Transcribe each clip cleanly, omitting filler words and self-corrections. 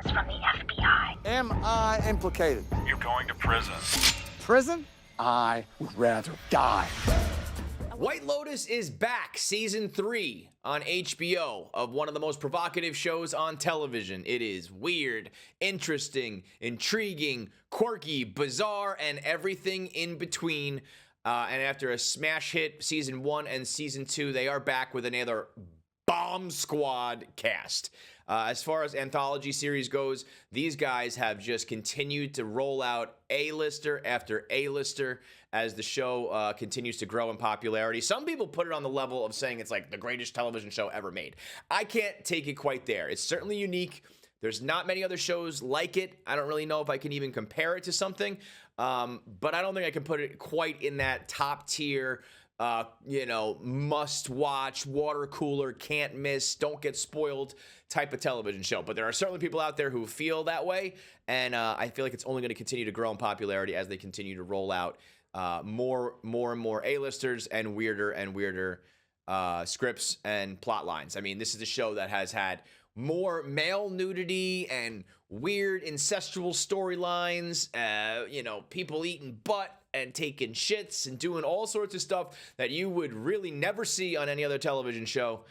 intelligence from the FBI. Am I implicated? You're going to prison. Prison? I would rather die. White Lotus is back, season 3 on HBO of one of the most provocative shows on television. It is weird, interesting, intriguing, quirky, bizarre, and everything in between. And after a smash hit season 1 and season 2, they are back with another bomb squad cast. As far as anthology series goes, these guys have just continued to roll out A-lister after A-lister as the show continues to grow in popularity. Some people put it on the level of saying it's like the greatest television show ever made. I can't take it quite there. It's certainly unique. There's not many other shows like it. I don't really know if I can even compare it to something, but I don't think I can put it quite in that top tier, must watch, water cooler, can't miss, don't get spoiled type of television show. But there are certainly people out there who feel that way, and I feel like it's only going to continue to grow in popularity as they continue to roll out more and more A-listers and weirder scripts and plot lines. I mean, this is a show that has had more male nudity and weird incestual storylines, people eating butt and taking shits and doing all sorts of stuff that you would really never see on any other television show,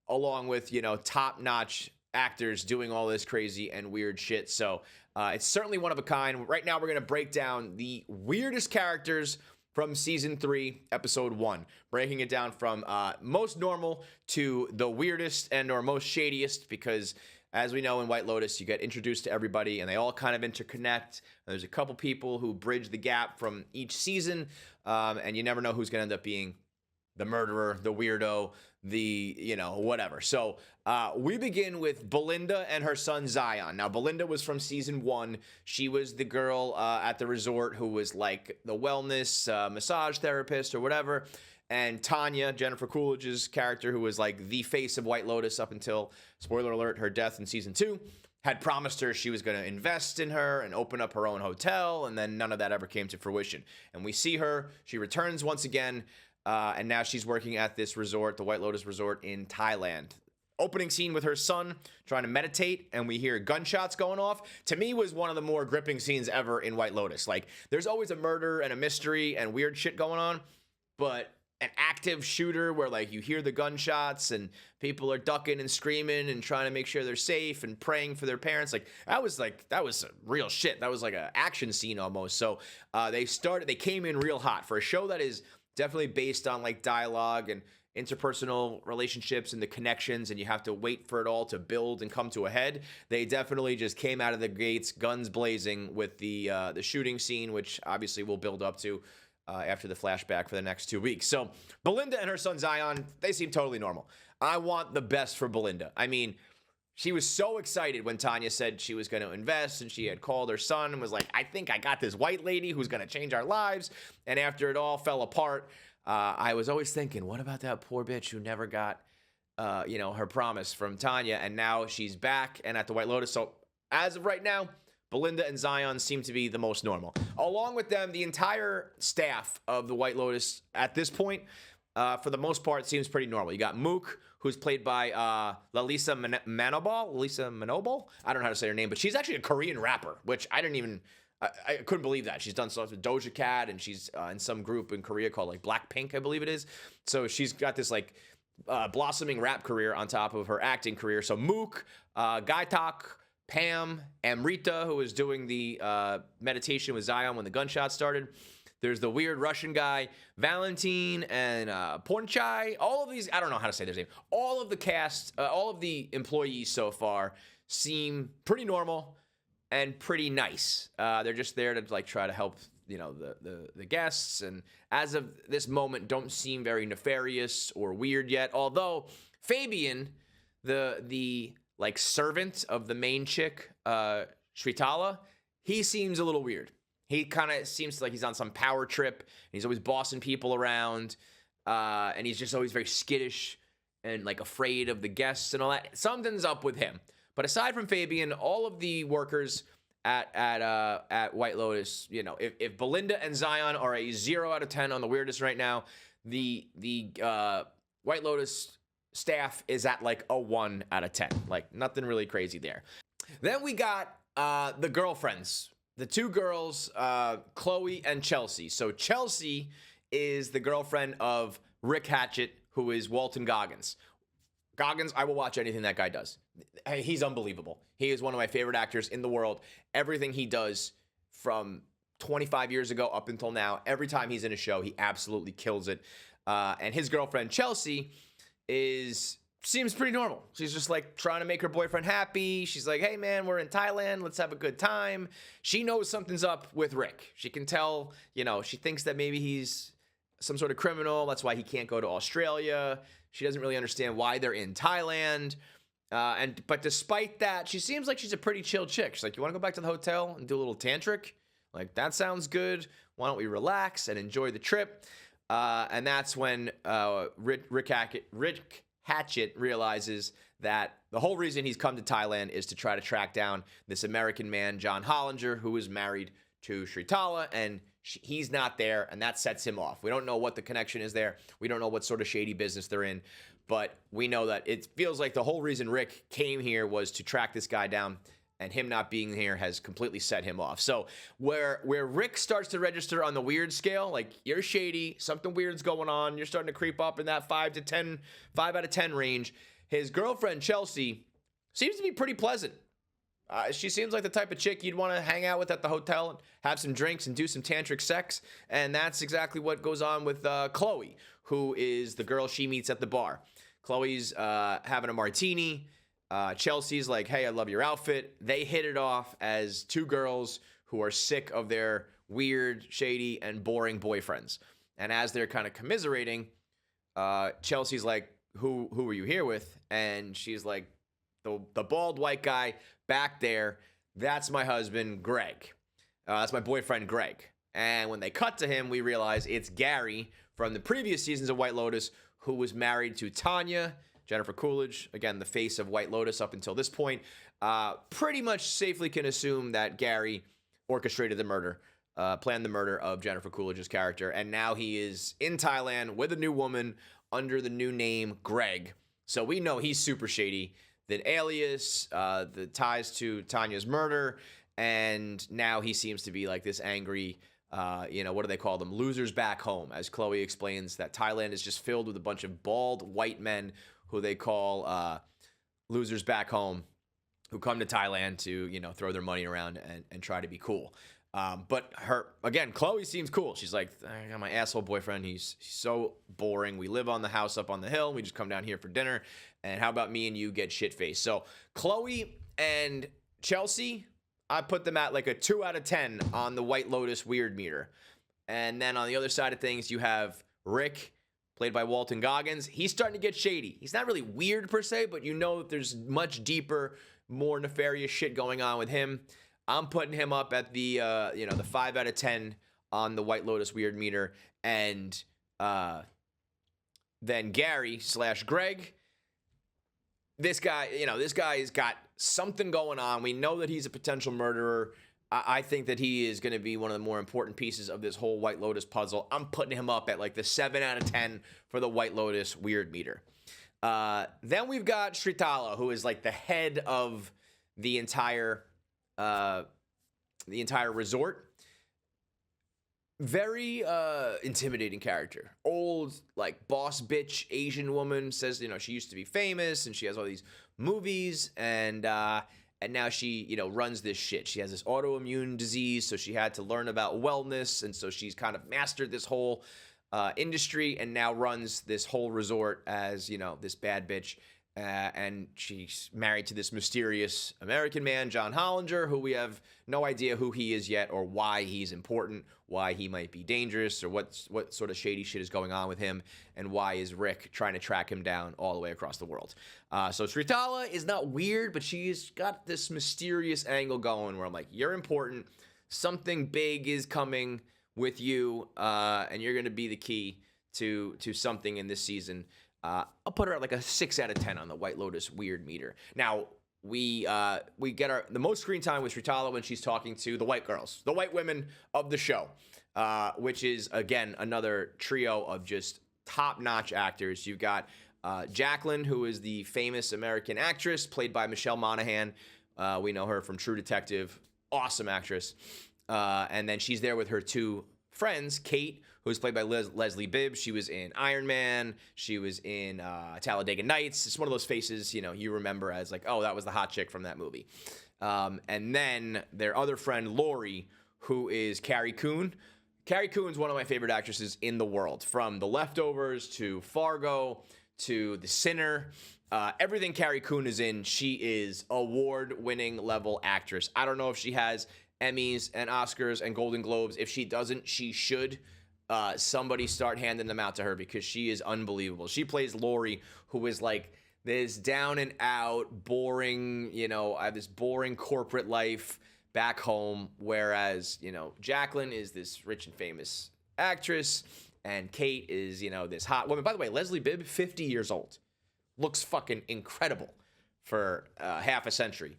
along with, top-notch actors doing all this crazy and weird shit. So it's certainly one of a kind. Right now, we're going to break down the weirdest characters from season 3, episode 1, breaking it down from most normal to the weirdest and or most shadiest, because as we know in White Lotus, you get introduced to everybody and they all kind of interconnect. There's a couple people who bridge the gap from each season, and you never know who's going to end up being the murderer, the weirdo, the, whatever. So we begin with Belinda and her son Zion. Now, Belinda was from season 1. She was the girl at the resort who was like the wellness massage therapist or whatever. And Tanya, Jennifer Coolidge's character, who was like the face of White Lotus up until, spoiler alert, her death in season 2, had promised her she was going to invest in her and open up her own hotel, and then none of that ever came to fruition. And we see her, she returns once again, and now she's working at this resort, the White Lotus Resort in Thailand. Opening scene with her son trying to meditate, and we hear gunshots going off. To me, was one of the more gripping scenes ever in White Lotus. Like, there's always a murder and a mystery and weird shit going on, but an active shooter where like you hear the gunshots and people are ducking and screaming and trying to make sure they're safe and praying for their parents. That was real shit. That was like an action scene almost. So they came in real hot for a show that is definitely based on like dialogue and interpersonal relationships and the connections, and you have to wait for it all to build and come to a head. They definitely just came out of the gates guns blazing with the shooting scene, which obviously we'll build up to after the flashback for the next 2 weeks. So Belinda and her son Zion, they seem totally normal. I want the best for Belinda. I mean, she was so excited when Tanya said she was going to invest, and she had called her son and was like, I think I got this white lady who's going to change our lives. And after it all fell apart, I was always thinking, what about that poor bitch who never got, her promise from Tanya? And now she's back and at the White Lotus. So as of right now, Belinda and Zion seem to be the most normal. Along with them, the entire staff of the White Lotus at this point, for the most part, seems pretty normal. You got Mook, who's played by Lalisa Manobal. I don't know how to say her name, but she's actually a Korean rapper, which I couldn't believe that. She's done stuff with Doja Cat, and she's in some group in Korea called like Blackpink, I believe it is. So she's got this like blossoming rap career on top of her acting career. So Mook, Gaitak, Pam, Amrita, who was doing the meditation with Zion when the gunshots started. There's the weird Russian guy, Valentin, and Pornchai. All of these, I don't know how to say their name. All of the cast, all of the employees so far seem pretty normal and pretty nice. They're just there to like try to help, the guests. And as of this moment, don't seem very nefarious or weird yet. Although Fabian, the like servant of the main chick, Shritala, he seems a little weird. He kind of seems like he's on some power trip. And he's always bossing people around, and he's just always very skittish and like afraid of the guests and all that. Something's up with him. But aside from Fabian, all of the workers at White Lotus, if Belinda and Zion are a 0 out of 10 on the weirdest right now, the White Lotus staff is at like a 1 out of 10. Like nothing really crazy there. Then we got the girlfriends, the two girls, Chloe and Chelsea. So Chelsea is the girlfriend of Rick Hatchett, who is Walton Goggins. Goggins, I will watch anything that guy does. He's unbelievable. He is one of my favorite actors in the world. Everything he does from 25 years ago up until now, every time he's in a show, he absolutely kills it. And his girlfriend, Chelsea, seems pretty normal. She's just like trying to make her boyfriend happy. She's like, hey man, we're in Thailand. Let's have a good time. She knows something's up with Rick. She can tell, she thinks that maybe he's some sort of criminal. That's why he can't go to Australia. She doesn't really understand why they're in Thailand. But despite that, she seems like she's a pretty chill chick. She's like, you want to go back to the hotel and do a little tantric? Like, that sounds good. Why don't we relax and enjoy the trip? And that's when Rick Hatchett realizes that the whole reason he's come to Thailand is to try to track down this American man, John Hollinger, who is married to Traitors, and he's not there, and that sets him off. We don't know what the connection is there. We don't know what sort of shady business they're in, but we know that it feels like the whole reason Rick came here was to track this guy down, and him not being here has completely set him off. So where Rick starts to register on the weird scale, like you're shady, something weird's going on, you're starting to creep up in that 5 out of 10 range. His girlfriend, Chelsea, seems to be pretty pleasant. She seems like the type of chick you'd want to hang out with at the hotel and have some drinks and do some tantric sex. And that's exactly what goes on with Chloe, who is the girl she meets at the bar. Chloe's having a martini. Chelsea's like, hey, I love your outfit. They hit it off as two girls who are sick of their weird, shady, and boring boyfriends. And as they're kind of commiserating, Chelsea's like, who are you here with? And she's like, the bald white guy back there, that's my husband, Greg. That's my boyfriend, Greg. And when they cut to him, we realize it's Gary from the previous seasons of White Lotus, who was married to Tanya, Jennifer Coolidge, again, the face of White Lotus up until this point. Pretty much safely can assume that Gary orchestrated the murder, planned the murder of Jennifer Coolidge's character. And now he is in Thailand with a new woman under the new name, Greg. So we know he's super shady. The alias, the ties to Tanya's murder, and now he seems to be like this angry, what do they call them? Losers back home, as Chloe explains that Thailand is just filled with a bunch of bald white men who they call losers back home, who come to Thailand to, throw their money around and try to be cool. But Chloe seems cool. She's like, I got my asshole boyfriend. He's so boring. We live on the house up on the hill. We just come down here for dinner. And how about me and you get shit-faced? So Chloe and Chelsea, I put them at like a 2 out of 10 on the White Lotus weird meter. And then on the other side of things, you have Rick, played by Walton Goggins. He's starting to get shady. He's not really weird per se, but that there's much deeper, more nefarious shit going on with him. I'm putting him up at the 5 out of 10 on the White Lotus weird meter. And then Gary / Greg, this guy's got something going on. We know that he's a potential murderer. I think that he is going to be one of the more important pieces of this whole White Lotus puzzle. I'm putting him up at like the 7 out of 10 for the White Lotus weird meter. Then we've got Sritala, who is like the head of the entire resort. Very intimidating character. Old, like, boss bitch Asian woman. Says, she used to be famous and she has all these movies, and now she, runs this shit. She has this autoimmune disease, so she had to learn about wellness, and so she's kind of mastered this whole industry and now runs this whole resort as, this bad bitch. And she's married to this mysterious American man, John Hollinger, who we have no idea who he is yet or why he's important, why he might be dangerous, or what sort of shady shit is going on with him, and why is Rick trying to track him down all the way across the world. So Sritala is not weird, but she's got this mysterious angle going where I'm like, you're important. Something big is coming with you, and you're going to be the key to something in this season. I'll put her at like a 6 out of 10 on the White Lotus weird meter. Now, we get the most screen time with Sritala when she's talking to the white girls, the white women of the show, which is, again, another trio of just top-notch actors. You've got Jacqueline, who is the famous American actress, played by Michelle Monaghan, We know her from True Detective. Awesome actress. And then she's there with her two friends, Kate, who's played by Leslie Bibb. She was in Iron Man. She was in Talladega Nights. It's one of those faces, you remember as like, oh, that was the hot chick from that movie. And then their other friend, Lori, who is Carrie Coon. Carrie Coon's one of my favorite actresses in the world, from The Leftovers to Fargo to The Sinner. Everything Carrie Coon is in, she is award-winning level actress. I don't know if she has Emmys and Oscars and Golden Globes. If she doesn't, she should. Somebody start handing them out to her because she is unbelievable. She plays Lori, who is like this down and out, boring, I have this boring corporate life back home, whereas, Jacqueline is this rich and famous actress, and Kate is, this hot woman. By the way, Leslie Bibb, 50 years old. Looks fucking incredible for half a century.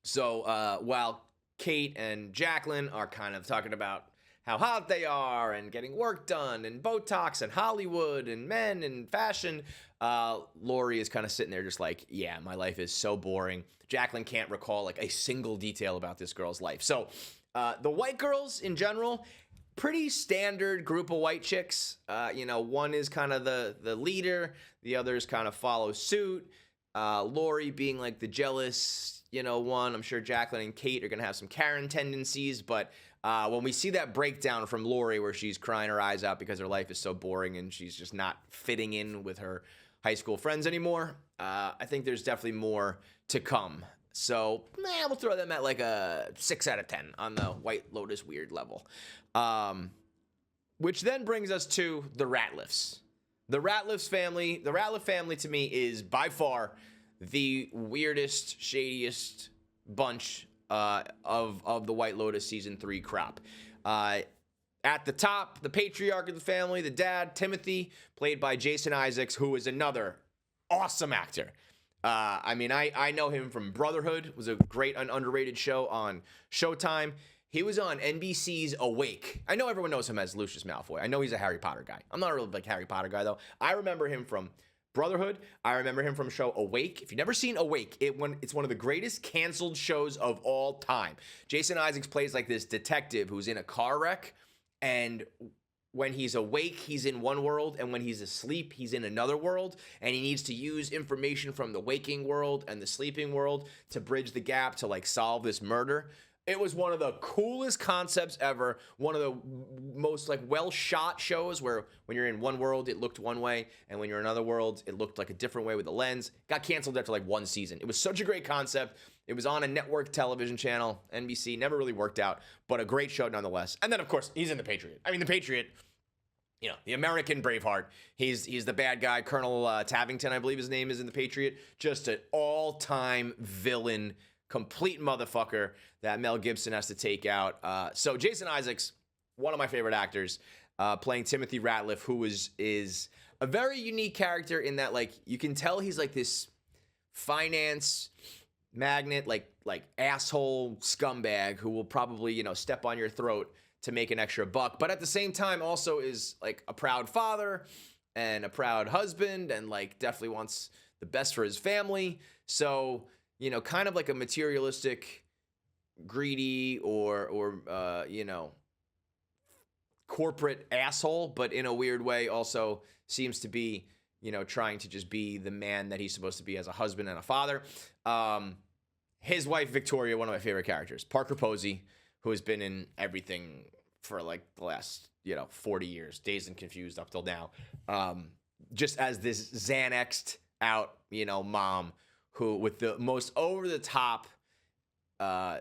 So while Kate and Jacqueline are kind of talking about how hot they are and getting work done and Botox and Hollywood and men and fashion, Lori is kind of sitting there just like, yeah, my life is so boring. Jacqueline can't recall like a single detail about this girl's life. So the white girls in general, pretty standard group of white chicks. One is kind of the leader. The others kind of follow suit. Lori being like the jealous, one. I'm sure Jacqueline and Kate are going to have some Karen tendencies. But when we see that breakdown from Lori where she's crying her eyes out because her life is so boring and she's just not fitting in with her high school friends anymore, I think there's definitely more to come. So, we'll throw them at like a 6 out of 10 on the White Lotus weird level. Which then brings us to the Ratliffs. The Ratliff family to me is by far the weirdest, shadiest bunch of the White Lotus season 3 crop. At the top, the patriarch of the family, the dad, Timothy, played by Jason Isaacs, who is another awesome actor. I know him from Brotherhood. It was a great and underrated show on Showtime. He was on NBC's Awake. I know everyone knows him as Lucius Malfoy. I know he's a Harry Potter guy. I'm not a really big Harry Potter guy, though. I remember him from Brotherhood. I remember him from show Awake. If you've never seen Awake, it's one of the greatest canceled shows of all time. Jason Isaacs plays like this detective who's in a car wreck, and when he's awake, he's in one world, and when he's asleep, he's in another world, and he needs to use information from the waking world and the sleeping world to bridge the gap to like solve this murder. It was one of the coolest concepts ever. One of the most like well shot shows where when you're in one world, it looked one way. And when you're in another world, it looked like a different way with the lens. Got canceled after like one season. It was such a great concept. It was on a network television channel, NBC. Never really worked out, but a great show nonetheless. And then, of course, he's in The Patriot. The Patriot, the American Braveheart. He's the bad guy. Colonel Tavington, I believe his name is in The Patriot. Just an all-time villain, complete motherfucker that Mel Gibson has to take out. So Jason Isaacs, one of my favorite actors, playing Timothy Ratliff, who is a very unique character in that, like, you can tell he's like this finance magnate, like asshole scumbag who will probably, step on your throat to make an extra buck. But at the same time also is like a proud father and a proud husband and like definitely wants the best for his family. So, kind of like a materialistic, greedy or corporate asshole, but in a weird way also seems to be, trying to just be the man that he's supposed to be as a husband and a father. His wife, Victoria, one of my favorite characters. Parker Posey, who has been in everything for like the last, 40 years, Dazed and Confused up till now. Just as this Xanaxed out, mom who with the most over-the-top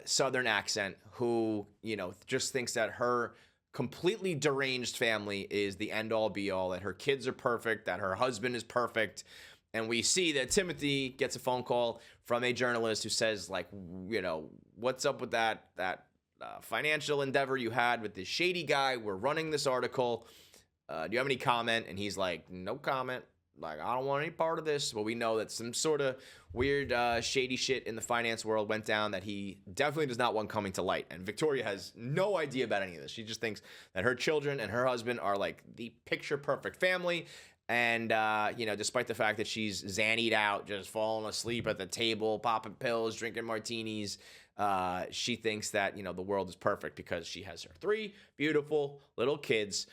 Southern accent, who, just thinks that her completely deranged family is the end-all be-all, that her kids are perfect, that her husband is perfect. And we see that Timothy gets a phone call from a journalist who says, like, what's up with that financial endeavor you had with this shady guy? We're running this article. Do you have any comment? And he's like, no comment. Like, I don't want any part of this. Well, we know that some sort of weird, shady shit in the finance world went down that he definitely does not want coming to light. And Victoria has no idea about any of this. She just thinks that her children and her husband are like the picture perfect family. And, despite the fact that she's zannied out, just falling asleep at the table, popping pills, drinking martinis, she thinks that, the world is perfect because she has her 3 beautiful little kids.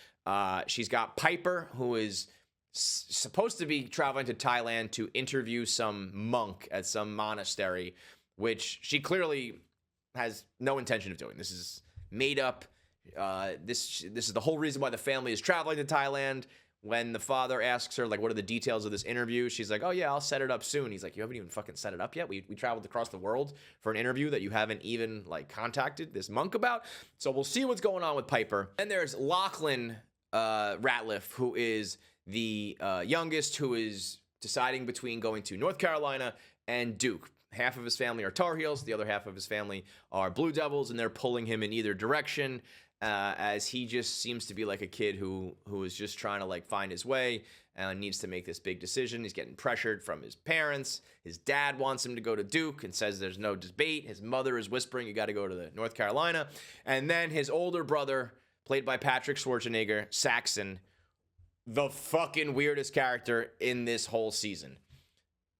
She's got Piper, who is supposed to be traveling to Thailand to interview some monk at some monastery, which she clearly has no intention of doing. This is made up. This is the whole reason why the family is traveling to Thailand. When the father asks her, like, what are the details of this interview? She's like, oh, yeah, I'll set it up soon. He's like, you haven't even fucking set it up yet? We traveled across the world for an interview that you haven't even, like, contacted this monk about? So we'll see what's going on with Piper. And there's Lachlan Ratliff, who is the youngest, who is deciding between going to North Carolina and Duke. Half of his family are Tar Heels. The other half of his family are Blue Devils, and they're pulling him in either direction. As he just seems to be like a kid who is just trying to like find his way and needs to make this big decision. He's getting pressured from his parents. His dad wants him to go to Duke and says there's no debate. His mother is whispering, you got to go to the North Carolina. And then his older brother, played by Patrick Schwarzenegger, Saxon, the fucking weirdest character in this whole season.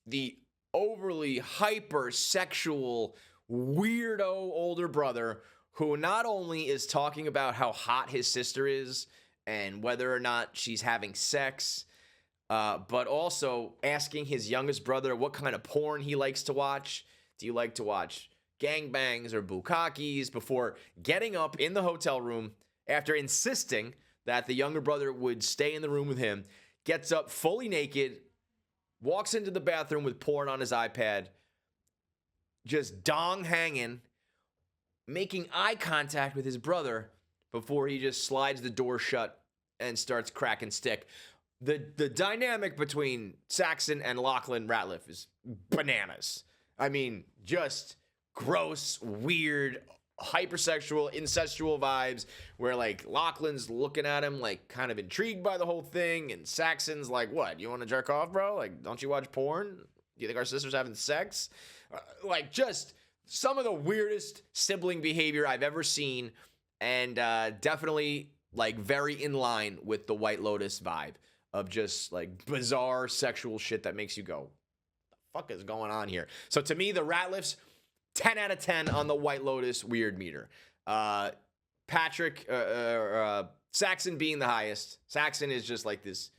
The overly hyper-sexual, weirdo older brother who not only is talking about how hot his sister is and whether or not she's having sex, but also asking his youngest brother what kind of porn he likes to watch. Do you like to watch gangbangs or bukkakis? Before getting up in the hotel room after insisting that the younger brother would stay in the room with him, gets up fully naked, walks into the bathroom with porn on his iPad, just dong hanging, making eye contact with his brother before he just slides the door shut and starts cracking stick. The dynamic between Saxon and Lachlan Ratliff is bananas. I mean, just gross, weird, hypersexual, incestual vibes where like Lachlan's looking at him like kind of intrigued by the whole thing, and Saxon's like, what, you want to jerk off, bro? Like, don't you watch porn? Do you think our sister's having sex? Like, just some of the weirdest sibling behavior I've ever seen, and definitely like very in line with the White Lotus vibe of just like bizarre sexual shit that makes you go, the fuck is going on here? So to me, the Ratliffs, 10 out of 10 on the White Lotus weird meter. Saxon being the highest. Saxon is just like this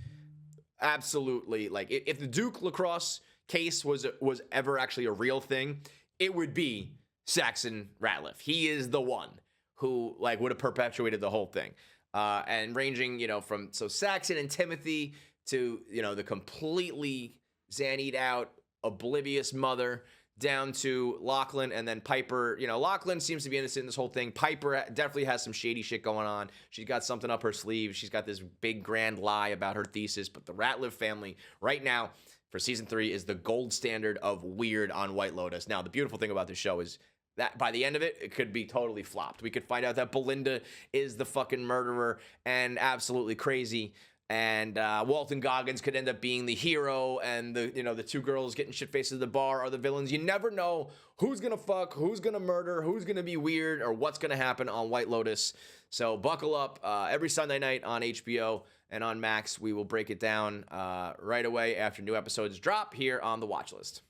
absolutely, like, if the Duke lacrosse case was ever actually a real thing, it would be Saxon Ratliff. He is the one who like would have perpetuated the whole thing. And ranging, from Saxon and Timothy to, the completely zannied out, oblivious mother, down to Lachlan and then Piper. Lachlan seems to be innocent in this whole thing. Piper definitely has some shady shit going on. She's got something up her sleeve. She's got this big grand lie about her thesis. But the Ratliff family right now for season 3 is the gold standard of weird on White Lotus. Now, the beautiful thing about this show is that by the end of it, it could be totally flopped. We could find out that Belinda is the fucking murderer and absolutely crazy. And Walton Goggins could end up being the hero, and the 2 girls getting shit-faced at the bar are the villains. You never know who's gonna fuck, who's gonna murder, who's gonna be weird, or what's gonna happen on White Lotus. So buckle up. Every Sunday night on HBO and on Max, we will break it down right away after new episodes drop here on the watch list.